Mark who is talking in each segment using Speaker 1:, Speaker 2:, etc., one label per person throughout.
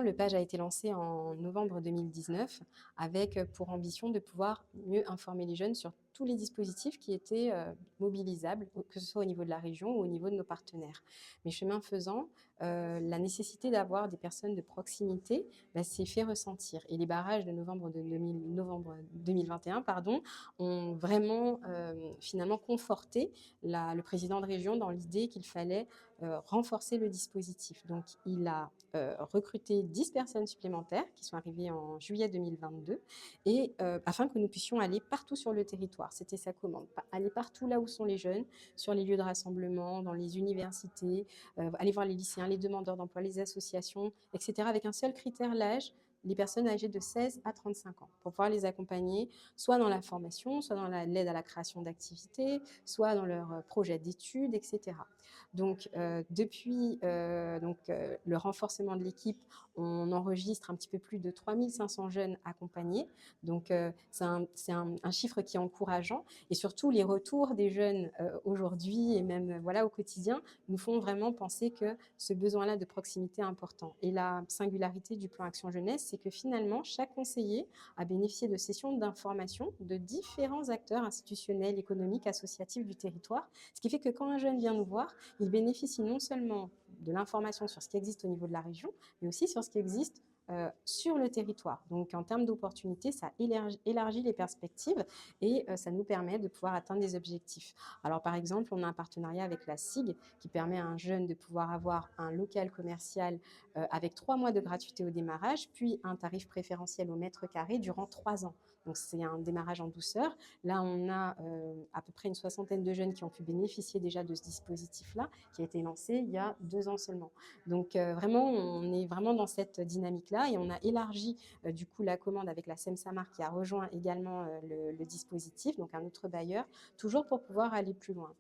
Speaker 1: le PAGE a été lancé en novembre 2019 avec pour ambition de pouvoir mieux informer les jeunes sur tous les dispositifs qui étaient mobilisables, que ce soit au niveau de la région ou au niveau de nos partenaires. Mais chemin faisant, la nécessité d'avoir des personnes de proximité s'est fait ressentir. Et les barrages de novembre 2021 ont vraiment finalement conforté le président de région dans l'idée qu'il fallait renforcer le dispositif. Donc il a recruté 10 personnes supplémentaires qui sont arrivées en juillet 2022 et afin que nous puissions aller partout sur le territoire. C'était sa commande. Aller partout là où sont les jeunes, sur les lieux de rassemblement, dans les universités, aller voir les lycéens, les demandeurs d'emploi, les associations, etc. avec un seul critère, l'âge, les personnes âgées de 16 à 35 ans, pour pouvoir les accompagner soit dans la formation, soit dans l'aide à la création d'activités, soit dans leur projet d'études, etc. Donc, depuis le renforcement de l'équipe, on enregistre un petit peu plus de 3500 jeunes accompagnés. Donc, c'est un chiffre qui est encourageant. Et surtout, les retours des jeunes aujourd'hui et même voilà, au quotidien nous font vraiment penser que ce besoin-là de proximité est important. Et la singularité du plan Action Jeunesse, c'est que finalement, chaque conseiller a bénéficié de sessions d'information de différents acteurs institutionnels, économiques, associatifs du territoire. Ce qui fait que quand un jeune vient nous voir, il bénéficie non seulement de l'information sur ce qui existe au niveau de la région, mais aussi sur ce qui existe sur le territoire. Donc, en termes d'opportunités, ça élargit les perspectives et ça nous permet de pouvoir atteindre des objectifs. Alors, par exemple, on a un partenariat avec la SIG qui permet à un jeune de pouvoir avoir un local commercial avec 3 mois de gratuité au démarrage, puis un tarif préférentiel au mètre carré durant 3 ans. Donc, c'est un démarrage en douceur. Là, on a à peu près une soixantaine de jeunes qui ont pu bénéficier déjà de ce dispositif-là, qui a été lancé il y a 2 ans seulement. Donc, vraiment, on est vraiment dans cette dynamique-là et on a élargi du coup la commande avec la SEM-Samar qui a rejoint également le dispositif, donc un autre bailleur, toujours pour pouvoir aller plus loin.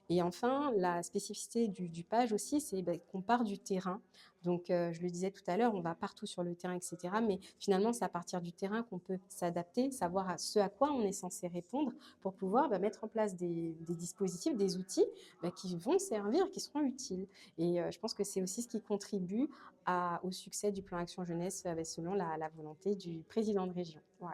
Speaker 1: Et enfin, la spécificité du PAGE aussi, c'est qu'on part du terrain. Donc, je le disais tout à l'heure, on va partout sur le terrain, etc. Mais finalement, c'est à partir du terrain qu'on peut s'adapter, savoir à ce à quoi on est censé répondre pour pouvoir mettre en place des dispositifs, des outils qui vont servir, qui seront utiles. Et je pense que c'est aussi ce qui contribue au succès du plan Action Jeunesse selon la volonté du président de région. Ouais.